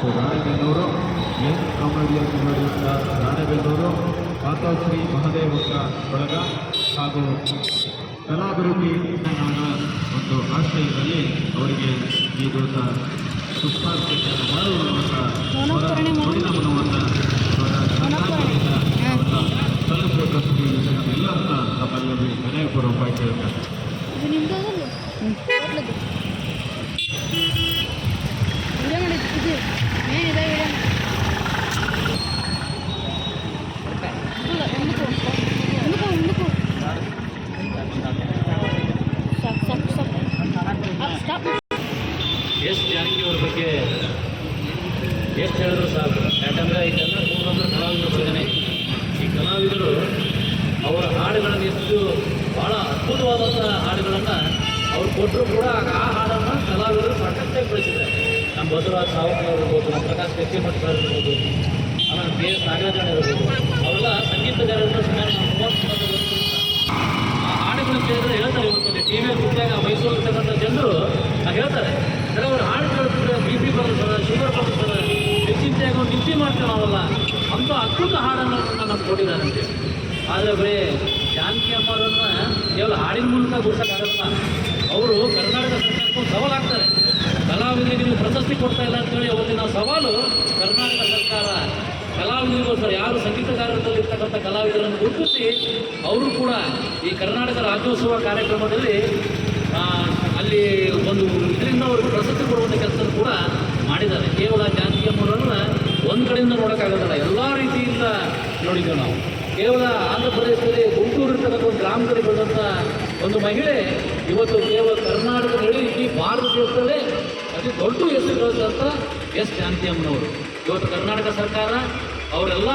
ಮತ್ತು Ranebennur, N comedian ನಡೆಯುತ್ತ Ranebennur, ಮಾತಾಶ್ರೀ ಮಹದೇವಕ್ಕ ಬಳಗ ಹಾಗೂ ಕಲಾಭಿವೃದ್ಧಿ ಒಂದು ಆಶ್ರಯದಲ್ಲಿ ಅವರಿಗೆ ಈ ದಿವಸ ಪುಷ್ಪಾರ್ಚನೆಯನ್ನು ಮಾಡುವಂಥ ಪರಿಣಾಮವನ್ನು ಸಲ್ಲಿಸಬೇಕಂತ ಎಲ್ಲರನ್ನ ನಮ್ಮಲ್ಲಿ ವಿನಯಪೂರ್ವಕವಾಗಿ ಕೇಳ್ತಾರೆ. ಎಷ್ಟು ಜಾನಕಿಯವ್ರ ಬಗ್ಗೆ ಎಷ್ಟು ಹೇಳಿದ್ರು ಸಾಕು. ಯಾಕಂದರೆ ಇದೆಲ್ಲ ಮೂರೊಂದು ಕಲಾವಿದರು ಬರ್ತಾನೆ. ಈ ಕಲಾವಿದರು ಅವರ ಹಾಡುಗಳನ್ನು ಎಷ್ಟು ಭಾಳ ಅದ್ಭುತವಾದಂಥ ಹಾಡುಗಳನ್ನು ಅವ್ರು ಕೊಟ್ಟರು ಕೂಡ ಆ ಹಾಡನ್ನು ಕಲಾವಿದರು ಸಾಕಷ್ಟಾಗಿ ಬೆಳೆಸಿದ್ದಾರೆ. ನಮ್ಮ ಬಸವರಾಜ್ ಸಾವರ್ಕರ್ ಇರ್ಬೋದು, ನಮ್ಮ ಪ್ರಕಾಶ್ ಕಚ್ಚಿಮಠ ಸರ್ ಇರ್ಬೋದು, ಆಮೇಲೆ ಕೆ ಎಸ್ ನಾಗರಾಜನ್ ಇರ್ಬೋದು, ಅವರೆಲ್ಲ ಸಂಗೀತಗಾರರು ಸುಮಾರು 30 ಆ ಹಾಡುಗಳನ್ನು ಕೇಳಿದ್ರೆ ಹೇಳ್ತಾರೆ. ಇವತ್ತು ಟಿ ವಿಯಲ್ಲಿ ಕುಟ್ಟಾಗ ಮೈಸೂರು ಇರ್ತಕ್ಕಂಥ ಜನರು ಹೇಳ್ತಾರೆ, ಕೆಲವರು ಹಾಡು ಕೇಳ್ತಿದ್ರೆ ಬಿ ಪಿ ಬರ್ತದೆ, ಶುಗರ್ ಬರ್ತದೆ, ಹೆಚ್ಚಿಂತೆಯಾಗಿ ಒಂದು ನಿದ್ದೆ ಮಾಡ್ತೇವೆ ನಾವಲ್ಲ, ಅಂಥ ಅದ್ಭುತ ಹಾಡನ್ನು ನಮ್ಗೆ ಕೊಟ್ಟಿದ್ದಾರಂತೆ. ಆದರೆ ಬರೀ ಜಾನಕಿ ಅಮ್ಮರನ್ನು ಕೇವಲ ಹಾಡಿನ ಮೂಲಕ ಗುರುಸಕ್ಕಾಗಲ್ಲ. ಅವರು ಕರ್ನಾಟಕ ಸರ್ಕಾರಕ್ಕೂ ಸವಾಲಾಗ್ತಾರೆ. ಕಲಾವಿದರಿಗೆ ನೀವು ಪ್ರಶಸ್ತಿ ಕೊಡ್ತಾ ಇಲ್ಲ ಅಂತೇಳಿ ಅವತ್ತಿನ ಸವಾಲು ಕರ್ನಾಟಕ ಸರ್ಕಾರ ಕಲಾವಿದರಿಗೋಸ್ಕರ ಯಾರು ಸಂಗೀತಗಾರರಲ್ಲಿರ್ತಕ್ಕಂಥ ಕಲಾವಿದರನ್ನು ಗುರುತಿಸಿ ಅವರು ಕೂಡ ಈ ಕರ್ನಾಟಕ ರಾಜ್ಯೋತ್ಸವ ಕಾರ್ಯಕ್ರಮದಲ್ಲಿ ಅಲ್ಲಿ ಒಂದು ಇದರಿಂದ ಅವರು ಪ್ರಶಸ್ತಿ ಕೊಡುವಂಥ ಕೆಲಸ ಕೂಡ ಮಾಡಿದ್ದಾರೆ. ಕೇವಲ ಜಾನಕಿ ಅಮ್ಮರನ್ನು ಒಂದು ಕಡೆಯಿಂದ ನೋಡೋಕ್ಕಾಗೋದಿಲ್ಲ, ಎಲ್ಲ ರೀತಿಯಿಂದ ನೋಡಿದ್ದೇವೆ ನಾವು. ಕೇವಲ ಆಂಧ್ರ ಪ್ರದೇಶದಲ್ಲಿ ಗುಂಟೂರು ಇರ್ತಕ್ಕಂಥ ಒಂದು ಗ್ರಾಮದಲ್ಲಿ ಬೆಳೆದಂಥ ಒಂದು ಮಹಿಳೆ ಇವತ್ತು ಕೇವಲ ಕರ್ನಾಟಕದಲ್ಲಿ ಈ ಭಾರತ ದೇಶದಲ್ಲೇ ಅತಿ ದೊಡ್ಡ ಹೆಸರು ಗಳಿಸಿದಂಥ ಎಸ್ ಜಾನಕಿ ಅಮ್ಮನವರು. ಇವತ್ತು ಕರ್ನಾಟಕ ಸರ್ಕಾರ ಅವರೆಲ್ಲ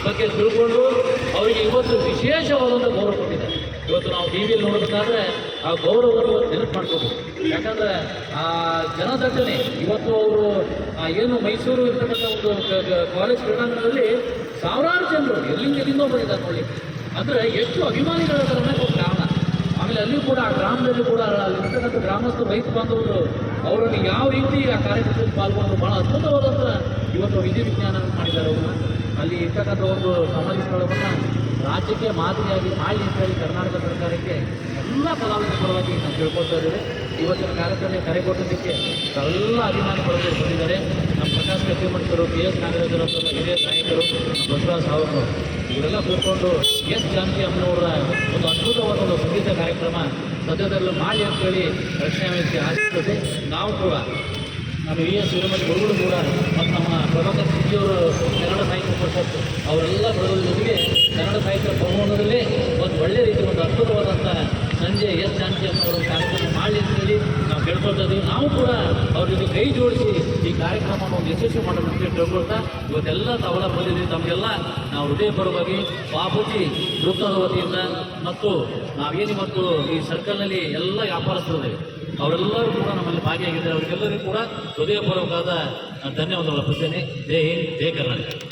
ಬಗ್ಗೆ ತಿಳ್ಕೊಂಡು ಅವರಿಗೆ ಇವತ್ತು ವಿಶೇಷವಾದಂಥ ಗೌರವ ಕೊಟ್ಟಿದ್ದಾರೆ. ಇವತ್ತು ನಾವು ಟಿ ವಿಯಲ್ಲಿ ನೋಡಬೇಕಾದ್ರೆ ಆ ಗೌರವವನ್ನು ಇವತ್ತು ನೆನಪು ಮಾಡ್ಕೋಬೇಕು. ಯಾಕಂದರೆ ಆ ಜನದಟ್ಟಣೆ ಇವತ್ತು ಅವರು ಏನು ಮೈಸೂರು ಇರ್ತಕ್ಕಂಥ ಒಂದು ಕಾಲೇಜ್ ಕ್ರೀಡಾಂಗಣದಲ್ಲಿ ಸಾವಿರಾರು ಜನರು ಎಲ್ಲಿಂದೋ ಬಂದಿದ್ದಾರೆ ನೋಡಿ. ಅಂದರೆ ಎಷ್ಟು ಅಭಿಮಾನಿಗಳ ಒಂದು ಕಾರಣ. ಆಮೇಲೆ ಅಲ್ಲಿಯೂ ಕೂಡ ಆ ಗ್ರಾಮದಲ್ಲಿ ಕೂಡ ಅಲ್ಲಿರ್ತಕ್ಕಂಥ ಗ್ರಾಮಸ್ಥರು ರೈತ ಬಾಂಧವರು ಅವರನ್ನು ಯಾವ ರೀತಿ ಆ ಕಾರ್ಯಕ್ರಮದಲ್ಲಿ ಪಾಲ್ಗೊಂಡು ಭಾಳ ಅದ್ಭುತವಾದಂಥ ಇವತ್ತು ವಿಧಿವಿಜ್ಞಾನ ಮಾಡಿದ್ದಾರೆ. ಅವರು ಅಲ್ಲಿ ಇರ್ತಕ್ಕಂಥ ಒಂದು ಸಮಾಧಿ ಸ್ಥಳವನ್ನು ರಾಜ್ಯಕ್ಕೆ ಮಾದರಿಯಾಗಿ ಮಾಡಿ ಅಂತೇಳಿ ಕರ್ನಾಟಕ ಸರ್ಕಾರಕ್ಕೆ ಎಲ್ಲ ಕಲಾವಿದರ ಪರವಾಗಿ ನಾವು ತಿಳ್ಕೊಳ್ತಾ ಇದ್ದೇವೆ. ಇವತ್ತಿನ ಕಾರ್ಯಕ್ರಮ ಕರೆ ಕೊಟ್ಟೋದಕ್ಕೆ ಎಲ್ಲ ಅಭಿಮಾನಿಗಳು ಬಂದಿದ್ದಾರೆ. ನಮ್ಮ ಪ್ರಕಾಶ್ ಕಚ್ಚಿಮಠರು, ಕೆ ಎಸ್ ನಾಗರಾಜರಂಥ ಹಿರಿಯ ನಾಯಕರು, ಬಸವರಾಜ್ ಸಾವರ್ಕರ್ ಇವರೆಲ್ಲ ಕೂತ್ಕೊಂಡು ಎಸ್ ಜಾನಕಿ ಅಮ್ಮನವರ ಒಂದು ಅದ್ಭುತವಾದ ಒಂದು ಸಂಗೀತ ಕಾರ್ಯಕ್ರಮ ಸದ್ಯದಲ್ಲೂ ಮಾಡಿ ಅಂತೇಳಿ ರಕ್ಷಣಾ ವೇದಿಕೆ ಆಶಿಸ್ತದೆ. ನಾವು ಕೂಡ ನಮ್ಮ ವಿ ಎಸ್ ಹಿರೇಮಠ ಗುರುಗಳು ಕೂಡ ಮತ್ತು ನಮ್ಮ ಪ್ರಭಾಕರ್ ಸಿಂಗಿಯವರು ಕನ್ನಡ ಸಾಹಿತ್ಯ ಪರಿಷತ್ ಅವರೆಲ್ಲ ಬರೋದ್ರ ಜೊತೆಗೆ ಕನ್ನಡ ಸಾಹಿತ್ಯ ಭವನದಲ್ಲಿ ಒಂದು ಒಳ್ಳೆಯ ರೀತಿ ಒಂದು ಅದ್ಭುತವಾದಂಥ ಸಂಜೆ ಎಸ್ ಜಾನಕಿ ಅಮ್ಮನವರು ಕಾರ್ಯಕ್ರಮ ಮಾಡಲಿ ಅಂತೇಳಿ ನಾವು ಕೇಳ್ಕೊಳ್ತಾ ಇದ್ದೀವಿ. ನಾವು ಕೂಡ ಅವ್ರ ಜೊತೆ ಕೈ ಜೋಡಿಸಿ ಈ ಕಾರ್ಯಕ್ರಮವನ್ನು ಒಂದು ಯಶಸ್ವಿ ಮಾಡೋದು ಅಂತ ಕೇಳ್ಕೊಳ್ತಾ ಇವತ್ತೆಲ್ಲ ತಾವೆಲ್ಲ ಬಂದಿದ್ದೀವಿ. ತಮಗೆಲ್ಲ ನಾವು ಹೃದಯಪೂರ್ವಕವಾಗಿ ಬಾಪೂಜಿ ವೃತ್ತದ ವತಿಯಿಂದ ಮತ್ತು ನಾವೇನು ಇವತ್ತು ಈ ಸರ್ಕಲ್ನಲ್ಲಿ ಎಲ್ಲ ವ್ಯಾಪಾರಸ್ಥರಿದ್ದೇವೆ ಅವರೆಲ್ಲರೂ ಕೂಡ ನಮ್ಮಲ್ಲಿ ಭಾಗಿಯಾಗಿದ್ದಾರೆ. ಅವರಿಗೆಲ್ಲರಿಗೂ ಕೂಡ ಹೃದಯಪೂರ್ವಕವಾದ ಧನ್ಯವಾದಗಳು ಅರ್ಪಿಸ್ತೇನೆ. ಜೈ ಹಿಂದ್, ಜೈ ಕರ್ನಾಟಕ.